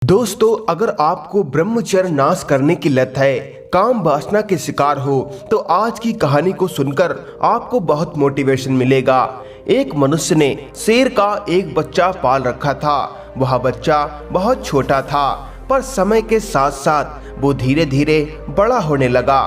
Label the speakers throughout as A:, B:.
A: दोस्तों, अगर आपको ब्रह्मचर्य नाश करने की लत है, काम वासना के शिकार हो, तो आज की कहानी को सुनकर आपको बहुत मोटिवेशन मिलेगा। एक मनुष्य ने शेर का एक बच्चा पाल रखा था। वह बच्चा बहुत छोटा था, पर समय के साथ साथ वो धीरे धीरे बड़ा होने लगा।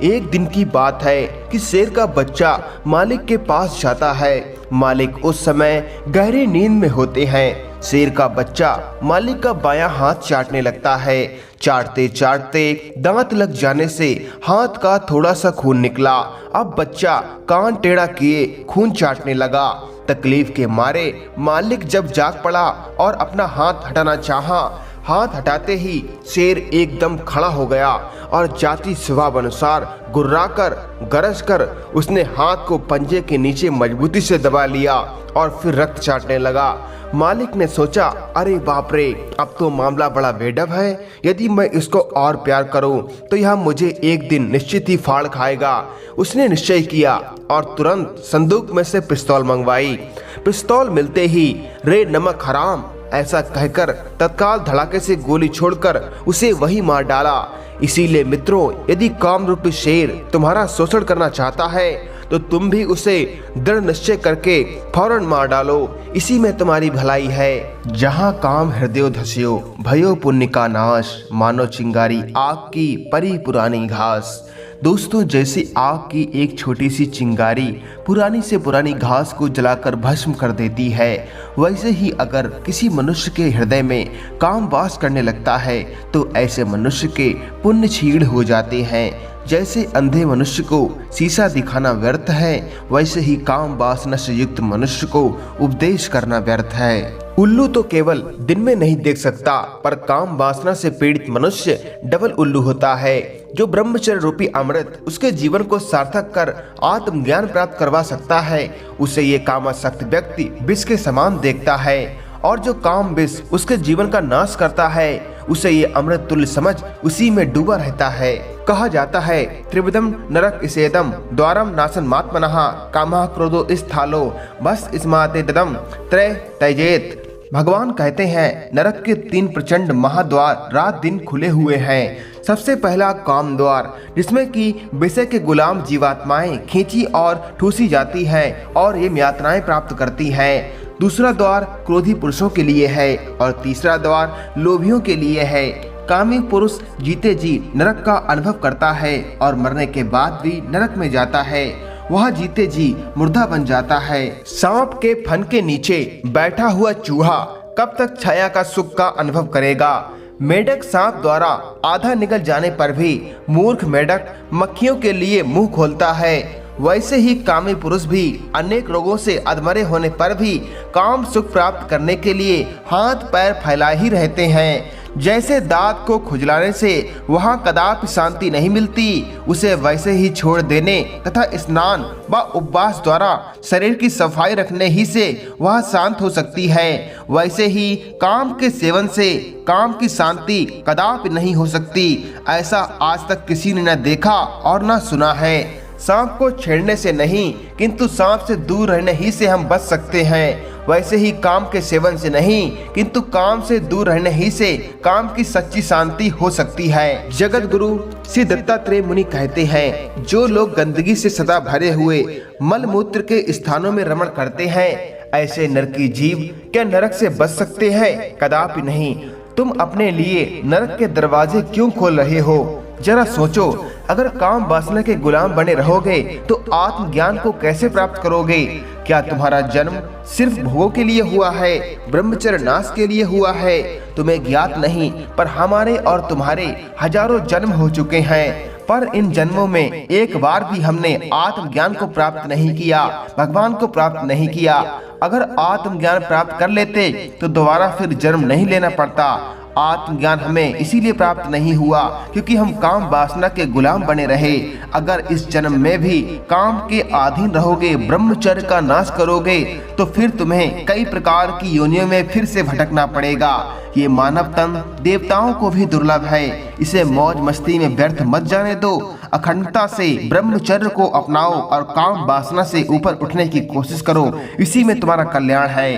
A: एक दिन की बात है कि शेर का बच्चा मालिक के पास जाता है। मालिक उस समय गहरी नींद में होते हैं। शेर का बच्चा मालिक का बायां हाथ चाटने लगता है। चाटते चाटते दांत लग जाने से हाथ का थोड़ा सा खून निकला। अब बच्चा कान टेढ़ा किए खून चाटने लगा। तकलीफ के मारे मालिक जब जाग पड़ा और अपना हाथ हटाना चाहा, हाथ हटाते ही शेर एकदम खड़ा हो गया और जाति स्वभाव अनुसार गुर्राकर गरज कर उसने हाथ को पंजे के नीचे मजबूती से दबा लिया और फिर रक्त चाटने लगा। मालिक ने सोचा, अरे बाप रे, अब तो मामला बड़ा बेढब है। यदि मैं इसको और प्यार करूं तो यह मुझे एक दिन निश्चित ही फाड़ खाएगा। उसने निश्चय किया और तुरंत संदूक में से पिस्तौल मंगवाई। पिस्तौल मिलते ही, रे नमक हराम, ऐसा कहकर तत्काल धड़ाके से गोली छोड़कर उसे वही मार डाला। इसीलिए मित्रों, यदि काम रूपी शेर तुम्हारा शोषण करना चाहता है तो तुम भी उसे दृढ़ निश्चय करके फौरन मार डालो। इसी में तुम्हारी भलाई है। जहाँ काम हृदय धस्यो, भयो पुण्य का नाश, मानो चिंगारी आग की परी पुरानी घास। दोस्तों, जैसे आग की एक छोटी सी चिंगारी पुरानी से पुरानी घास को जलाकर भस्म कर देती है, वैसे ही अगर किसी मनुष्य के हृदय में काम वास करने लगता है तो ऐसे मनुष्य के पुण्य क्षीण हो जाते हैं। जैसे अंधे मनुष्य को शीशा दिखाना व्यर्थ है, वैसे ही काम वासना से युक्त मनुष्य को उपदेश करना व्यर्थ है। उल्लू तो केवल दिन में नहीं देख सकता, पर काम वासना से पीड़ित मनुष्य डबल उल्लू होता है। जो ब्रह्मचर्य रूपी अमृत उसके जीवन को सार्थक कर आत्मज्ञान प्राप्त करवा सकता है, उसे ये कामासक्त व्यक्ति विष के समान देखता है। और जो काम विष उसके जीवन का नाश करता है, उसे ये अमृत तुल्य समझ उसी में डूबा रहता है। कहा जाता है, त्रिविधम नरक इसेदम द्वारम नासन मात्मनः कामः क्रोधो स्थालो बस स्माते ददम त्रय तैजेत। भगवान कहते हैं, नरक के 3 प्रचंड महाद्वार रात दिन खुले हुए हैं। सबसे पहला काम द्वार, जिसमें कि विषय के गुलाम जीवात्माएं खींची और ठूसी जाती हैं और ये यातनाएं प्राप्त करती हैं। दूसरा द्वार क्रोधी पुरुषों के लिए है और तीसरा द्वार लोभियों के लिए है। कामी पुरुष जीते जी नरक का अनुभव करता है और मरने के बाद भी नरक में जाता है। वह जीते जी मुर्दा बन जाता है। सांप के फन के नीचे बैठा हुआ चूहा कब तक छाया का सुख का अनुभव करेगा। मेढक सांप द्वारा आधा निकल जाने पर भी मूर्ख मेढक मक्खियों के लिए मुंह खोलता है। वैसे ही कामी पुरुष भी अनेक रोगों से अधमरे होने पर भी काम सुख प्राप्त करने के लिए हाथ पैर फैलाए ही रहते हैं। जैसे दांत को खुजलाने से वहाँ कदापि शांति नहीं मिलती, उसे वैसे ही छोड़ देने तथा स्नान व उपवास द्वारा शरीर की सफाई रखने ही से वह शांत हो सकती है। वैसे ही काम के सेवन से काम की शांति कदापि नहीं हो सकती। ऐसा आज तक किसी ने न देखा और न सुना है। सांप को छेड़ने से नहीं, किंतु सांप से दूर रहने ही से हम बच सकते हैं। वैसे ही काम के सेवन से नहीं, किंतु काम से दूर रहने ही से काम की सच्ची शांति हो सकती है। जगत गुरु श्री दत्तात्रेय मुनि कहते हैं, जो लोग गंदगी से सदा भरे हुए मल मूत्र के स्थानों में रमण करते हैं, ऐसे नरकी जीव क्या नरक से बच सकते हैं? कदापि नहीं। तुम अपने लिए नरक के दरवाजे क्यों खोल रहे हो? जरा सोचो, अगर काम वासना के गुलाम बने रहोगे तो आत्मज्ञान को कैसे प्राप्त करोगे? क्या तुम्हारा जन्म सिर्फ भोगों के लिए हुआ है, ब्रह्मचर्य नाश के लिए हुआ है? तुम्हें ज्ञात नहीं, पर हमारे और तुम्हारे हजारों जन्म हो चुके हैं। पर इन जन्मों में एक बार भी हमने आत्मज्ञान को प्राप्त नहीं किया, भगवान को प्राप्त नहीं किया। अगर आत्मज्ञान प्राप्त कर लेते तो दोबारा फिर जन्म नहीं लेना पड़ता। आत्मज्ञान हमें इसीलिए प्राप्त नहीं हुआ क्योंकि हम काम वासना के गुलाम बने रहे। अगर इस जन्म में भी काम के अधीन रहोगे, ब्रह्मचर्य का नाश करोगे, तो फिर तुम्हें कई प्रकार की योनियों में फिर से भटकना पड़ेगा। ये मानव तन देवताओं को भी दुर्लभ है। इसे मौज मस्ती में व्यर्थ मत जाने दो। अखंडता से ब्रह्मचर्य को अपनाओ और काम वासना से ऊपर उठने की कोशिश करो। इसी में तुम्हारा कल्याण है।